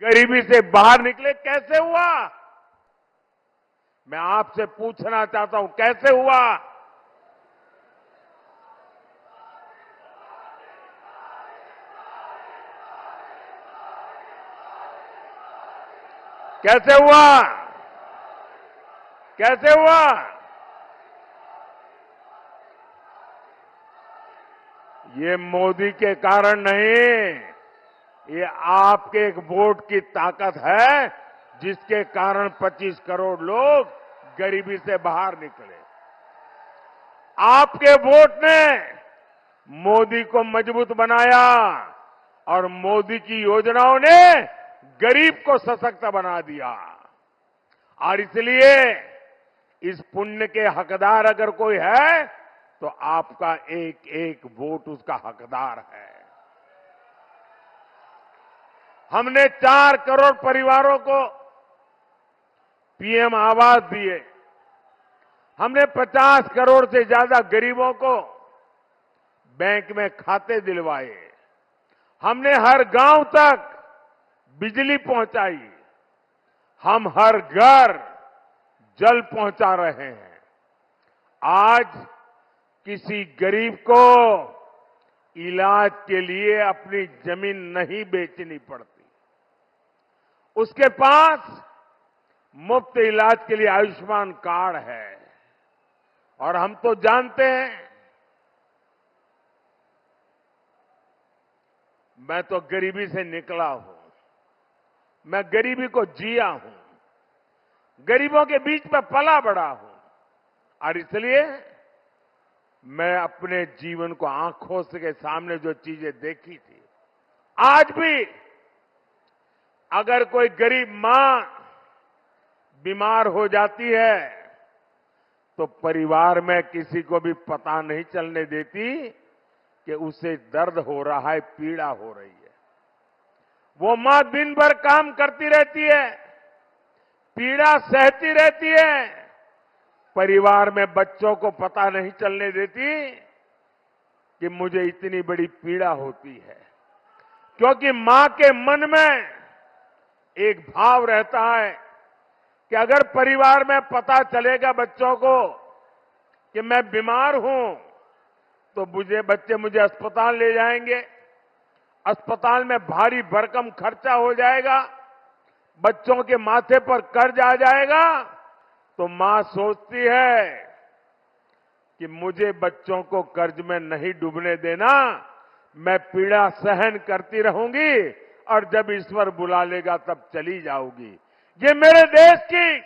गरीबी से बाहर निकले। कैसे हुआ? मैं आपसे पूछना चाहता हूं, कैसे हुआ? कैसे हुआ? कैसे हुआ? ये मोदी के कारण नहीं, ये आपके एक वोट की ताकत है, जिसके कारण 25 करोड़ लोग गरीबी से बाहर निकले। आपके वोट ने मोदी को मजबूत बनाया और मोदी की योजनाओं ने गरीब को सशक्त बना दिया। और इसलिए इस पुण्य के हकदार अगर कोई है तो आपका एक एक वोट उसका हकदार है। हमने 4 करोड़ परिवारों को पीएम आवास दिए। हमने 50 करोड़ से ज्यादा गरीबों को बैंक में खाते दिलवाए। हमने हर गांव तक बिजली पहुंचाई। हम हर घर जल पहुंचा रहे हैं। आज किसी गरीब को इलाज के लिए अपनी जमीन नहीं बेचनी पड़ती। उसके पास मुफ्त इलाज के लिए आयुष्मान कार्ड है। और हम तो जानते हैं, मैं तो गरीबी से निकला हूं, मैं गरीबी को जिया हूं, गरीबों के बीच में पला बड़ा हूं। और इसलिए मैं अपने जीवन को आंखों के सामने जो चीजें देखी थी, आज भी अगर कोई गरीब मां बीमार हो जाती है तो परिवार में किसी को भी पता नहीं चलने देती कि उसे दर्द हो रहा है, पीड़ा हो रही है। वो मां दिन भर काम करती रहती है, पीड़ा सहती रहती है, परिवार में बच्चों को पता नहीं चलने देती कि मुझे इतनी बड़ी पीड़ा होती है। क्योंकि मां के मन में एक भाव रहता है कि अगर परिवार में पता चलेगा बच्चों को कि मैं बीमार हूं तो बच्चे मुझे अस्पताल ले जाएंगे, अस्पताल में भारी भरकम खर्चा हो जाएगा, बच्चों के माथे पर कर्ज आ जाएगा। तो मां सोचती है कि मुझे बच्चों को कर्ज में नहीं डूबने देना, मैं पीड़ा सहन करती रहूंगी और जब ईश्वर बुला लेगा तब चली जाऊंगी। ये मेरे देश की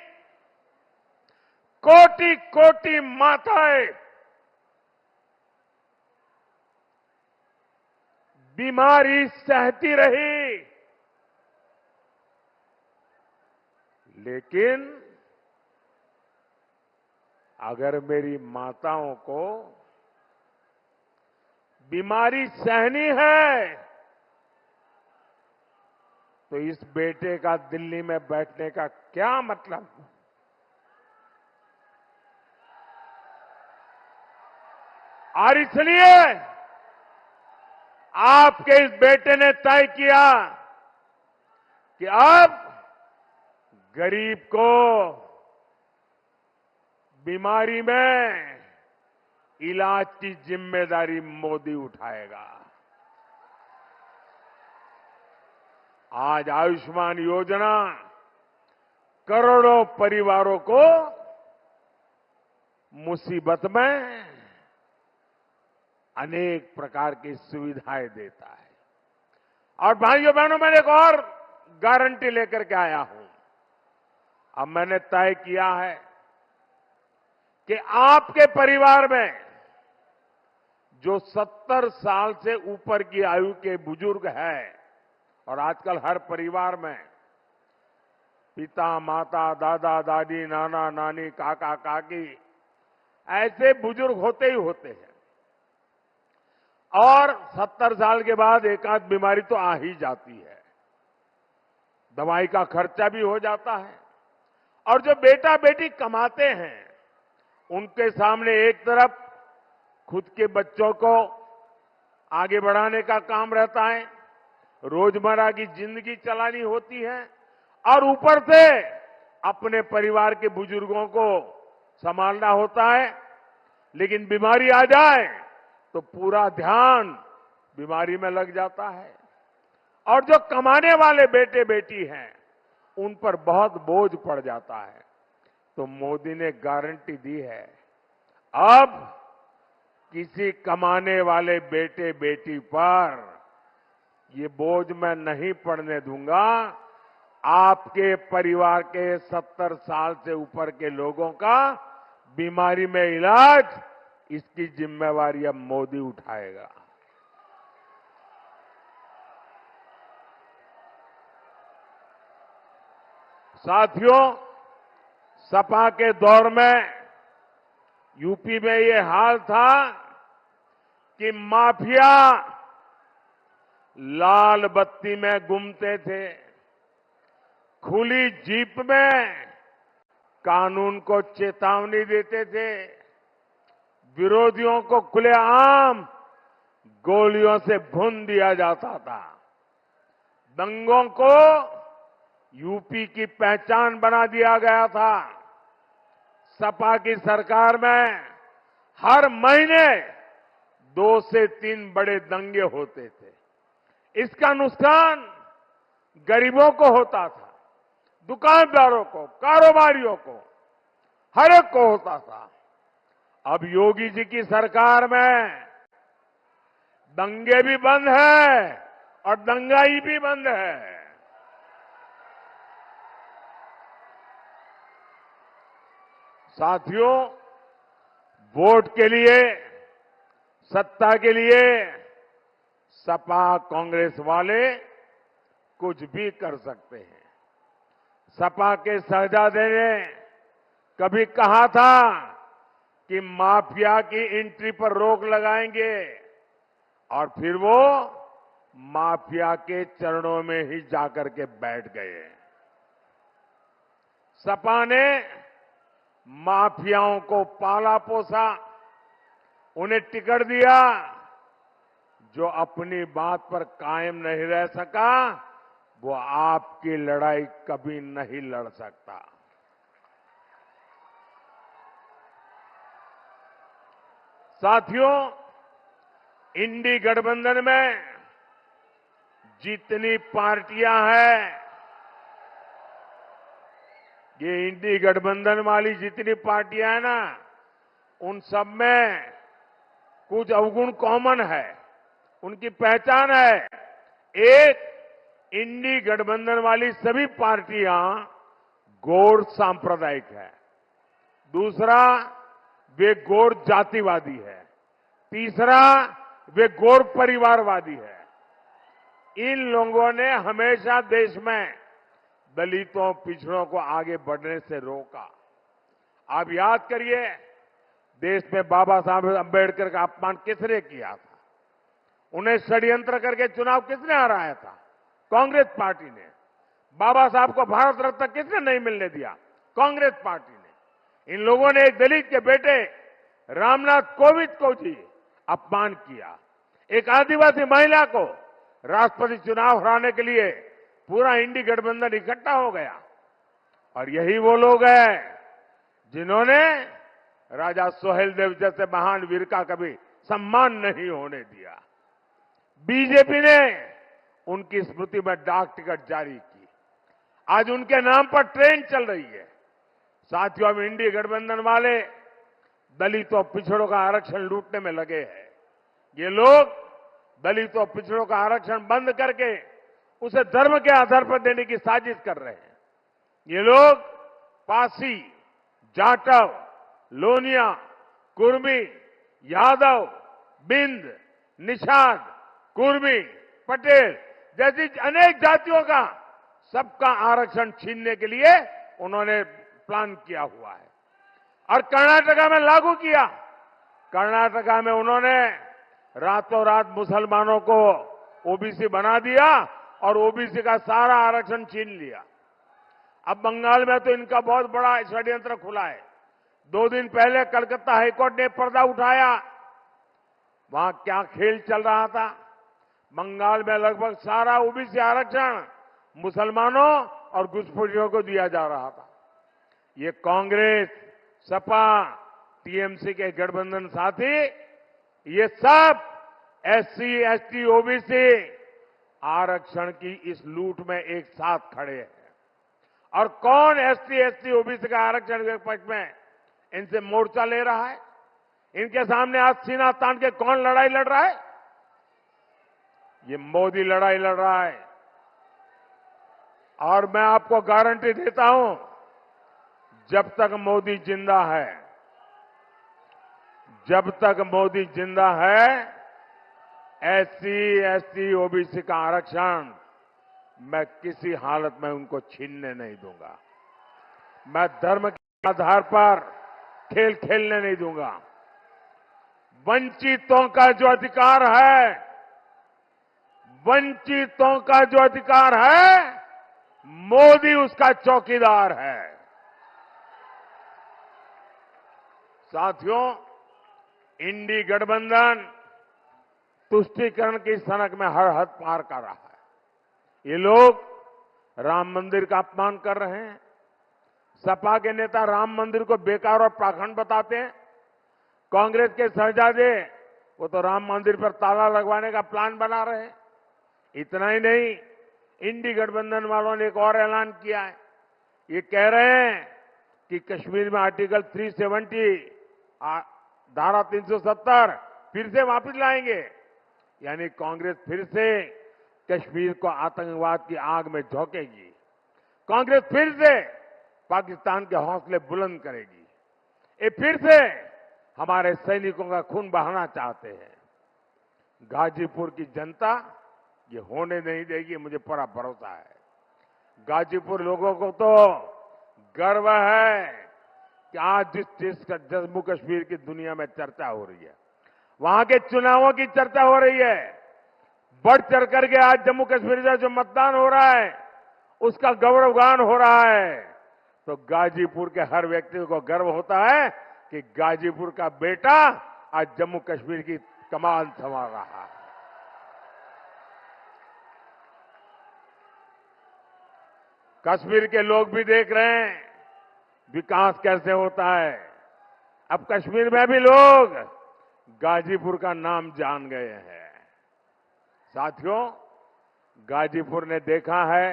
कोटि कोटि माताएं बीमारी सहती रही, लेकिन अगर मेरी माताओं को बीमारी सहनी है तो इस बेटे का दिल्ली में बैठने का क्या मतलब? और इसलिए आपके इस बेटे ने तय किया कि अब गरीब को बीमारी में इलाज की जिम्मेदारी मोदी उठाएगा। आज आयुष्मान योजना करोड़ों परिवारों को मुसीबत में अनेक प्रकार की सुविधाएं देता है। और भाइयों बहनों, मैंने एक और गारंटी लेकर के आया हूं। अब मैंने तय किया है कि आपके परिवार में जो 70 साल से ऊपर की आयु के बुजुर्ग हैं, और आजकल हर परिवार में पिता, माता, दादा, दादी, नाना, नानी, काका, काकी ऐसे बुजुर्ग होते ही होते हैं। और 70 साल के बाद एक आध बीमारी तो आ ही जाती है, दवाई का खर्चा भी हो जाता है। और जो बेटा बेटी कमाते हैं उनके सामने एक तरफ खुद के बच्चों को आगे बढ़ाने का काम रहता है, रोजमर्रा की जिंदगी चलानी होती है और ऊपर से अपने परिवार के बुजुर्गों को संभालना होता है। लेकिन बीमारी आ जाए तो पूरा ध्यान बीमारी में लग जाता है और जो कमाने वाले बेटे बेटी हैं उन पर बहुत बोझ पड़ जाता है। तो मोदी ने गारंटी दी है, अब किसी कमाने वाले बेटे बेटी पर ये बोझ मैं नहीं पड़ने दूंगा। आपके परिवार के 70 साल से ऊपर के लोगों का बीमारी में इलाज, इसकी जिम्मेवारी अब मोदी उठाएगा। साथियों, सपा के दौर में यूपी में ये हाल था कि माफिया लाल बत्ती में घूमते थे, खुली जीप में कानून को चेतावनी देते थे, विरोधियों को खुलेआम गोलियों से भून दिया जाता था, दंगों को यूपी की पहचान बना दिया गया था। सपा की सरकार में हर महीने 2 से 3 बड़े दंगे होते थे। इसका नुकसान गरीबों को होता था, दुकानदारों को, कारोबारियों को, हर एक को होता था। अब योगी जी की सरकार में दंगे भी बंद है और दंगाई भी बंद है। साथियों, वोट के लिए, सत्ता के लिए सपा कांग्रेस वाले कुछ भी कर सकते हैं। सपा के शहजादे ने कभी कहा था कि माफिया की एंट्री पर रोक लगाएंगे और फिर वो माफिया के चरणों में ही जाकर के बैठ गए। सपा ने माफियाओं को पाला पोसा, उन्हें टिकट दिया। जो अपनी बात पर कायम नहीं रह सका वो आपकी लड़ाई कभी नहीं लड़ सकता। साथियों, इंडी गठबंधन में जितनी पार्टियां हैं, ये इंडी गठबंधन वाली जितनी पार्टियां हैं ना, उन सब में कुछ अवगुण कॉमन है, उनकी पहचान है। एक, इंडी गठबंधन वाली सभी पार्टियां गौड़ सांप्रदायिक है। दूसरा, वे गौड़ जातिवादी है। तीसरा, वे गौड़ परिवारवादी है। इन लोगों ने हमेशा देश में दलितों, पिछड़ों को आगे बढ़ने से रोका। आप याद करिए, देश में बाबा साहब अंबेडकर का अपमान किसने किया था? उन्हें षड्यंत्र करके चुनाव किसने हराया था? कांग्रेस पार्टी ने। बाबा साहब को भारत रत्न किसने नहीं मिलने दिया? कांग्रेस पार्टी ने। इन लोगों ने एक दलित के बेटे रामनाथ कोविंद को जी अपमान किया। एक आदिवासी महिला को राष्ट्रपति चुनाव हराने के लिए पूरा इंडी गठबंधन इकट्ठा हो गया। और यही वो लोग हैं जिन्होंने राजा सोहेलदेव जैसे महान वीर का कभी सम्मान नहीं होने दिया। बीजेपी ने उनकी स्मृति में डाक टिकट जारी की। आज उनके नाम पर ट्रेन चल रही है। साथियों, अब इंडी गठबंधन वाले दलितों, पिछड़ों का आरक्षण लूटने में लगे हैं। ये लोग दलितों, पिछड़ों का आरक्षण बंद करके उसे धर्म के आधार पर देने की साजिश कर रहे हैं। ये लोग पासी, जाटव, लोनिया, कुर्मी, यादव, बिंद, निषाद, कुर्मी, पटेल जैसी अनेक जातियों का सबका आरक्षण छीनने के लिए उन्होंने प्लान किया हुआ है और कर्नाटका में लागू किया। कर्नाटका में उन्होंने रातों रात मुसलमानों को ओबीसी बना दिया और ओबीसी का सारा आरक्षण छीन लिया। अब बंगाल में तो इनका बहुत बड़ा षड्यंत्र खुला है। 2 दिन पहले कलकत्ता हाईकोर्ट ने पर्दा उठाया। वहां क्या खेल चल रहा था? बंगाल में लगभग सारा ओबीसी आरक्षण मुसलमानों और घुसपैठियों को दिया जा रहा था। ये कांग्रेस, सपा, टीएमसी के गठबंधन साथी ये सब एससी, एसटी, ओबीसी आरक्षण की इस लूट में एक साथ खड़े हैं। और कौन एसटी, एसटी, ओबीसी का आरक्षण के पक्ष में इनसे मोर्चा ले रहा है? इनके सामने आज सीना तान के कौन लड़ाई लड़ रहा है? ये मोदी लड़ाई लड़ रहा है। और मैं आपको गारंटी देता हूं, जब तक मोदी जिंदा है, जब तक मोदी जिंदा है, एससी, एसटी, ओबीसी का आरक्षण मैं किसी हालत में उनको छीनने नहीं दूंगा। मैं धर्म के आधार पर खेल खेलने नहीं दूंगा। वंचितों का जो अधिकार है, वंचितों का जो अधिकार है, मोदी उसका चौकीदार है। साथियों, इंडी गठबंधन तुष्टीकरण की सनक में हर हद पार कर रहा है। ये लोग राम मंदिर का अपमान कर रहे हैं। सपा के नेता राम मंदिर को बेकार और पाखंड बताते हैं। कांग्रेस के शहजादे वो तो राम मंदिर पर ताला लगवाने का प्लान बना रहे हैं। इतना ही नहीं, इंडी गठबंधन वालों ने एक और ऐलान किया है। ये कह रहे हैं कि कश्मीर में आर्टिकल 370, धारा 370 फिर से वापस लाएंगे। यानी कांग्रेस फिर से कश्मीर को आतंकवाद की आग में झोंकेगी। कांग्रेस फिर से पाकिस्तान के हौसले बुलंद करेगी। ये फिर से हमारे सैनिकों का खून बहाना चाहते हैं। गाजीपुर की जनता ये होने नहीं देगी, मुझे पूरा भरोसा है। गाजीपुर लोगों को तो गर्व है कि आज जिस जम्मू कश्मीर की दुनिया में चर्चा हो रही है, वहां के चुनावों की चर्चा हो रही है, बढ़ चढ़ करके आज जम्मू कश्मीर का जो मतदान हो रहा है उसका गौरवगान हो रहा है, तो गाजीपुर के हर व्यक्ति को गर्व होता है कि गाजीपुर का बेटा आज जम्मू कश्मीर की कमान संभाल रहा है। कश्मीर के लोग भी देख रहे हैं विकास कैसे होता है। अब कश्मीर में भी लोग गाजीपुर का नाम जान गए हैं। साथियों, गाजीपुर ने देखा है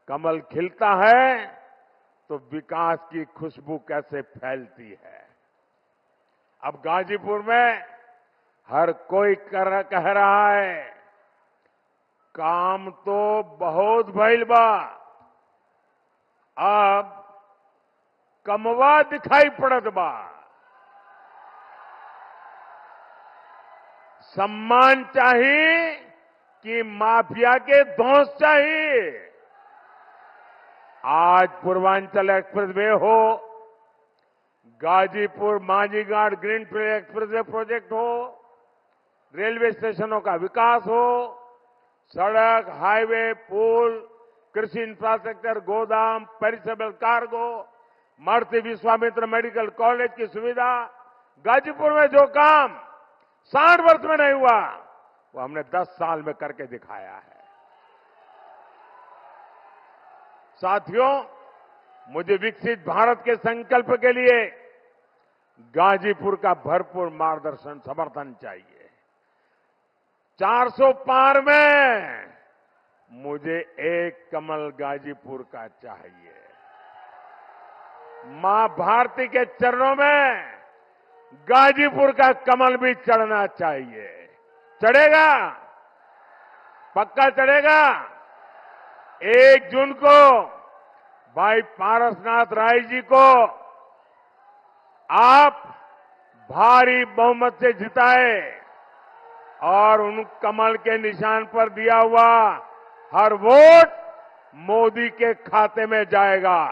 कमल खिलता है तो विकास की खुशबू कैसे फैलती है। अब गाजीपुर में हर कोई कह रहा है काम तो बहुत भइल बा, अब कमवा दिखाई पड़त बा। सम्मान चाहिए कि माफिया के धौंस चाहिए। आज पूर्वांचल एक्सप्रेसवे हो, गाजीपुर मांझीघाट ग्रीनफील्ड एक्सप्रेसवे प्रोजेक्ट हो, रेलवे स्टेशनों का विकास हो, सड़क, हाईवे, पुल, कृषि इंफ्रास्ट्रक्चर, गोदाम, पेरिसेबल कार्गो, महर्षि विश्वामित्र मेडिकल कॉलेज की सुविधा, गाजीपुर में जो काम 60 वर्ष में नहीं हुआ वो हमने 10 साल में करके दिखाया है। साथियों, मुझे विकसित भारत के संकल्प के लिए गाजीपुर का भरपूर मार्गदर्शन, समर्थन चाहिए। 400 पार में मुझे एक कमल गाजीपुर का चाहिए। मां भारती के चरणों में गाजीपुर का कमल भी चढ़ना चाहिए। चढ़ेगा? पक्का चढ़ेगा? 1 जून को भाई पारसनाथ राय जी को आप भारी बहुमत से जिताए और उन कमल के निशान पर दिया हुआ हर वोट मोदी के खाते में जाएगा।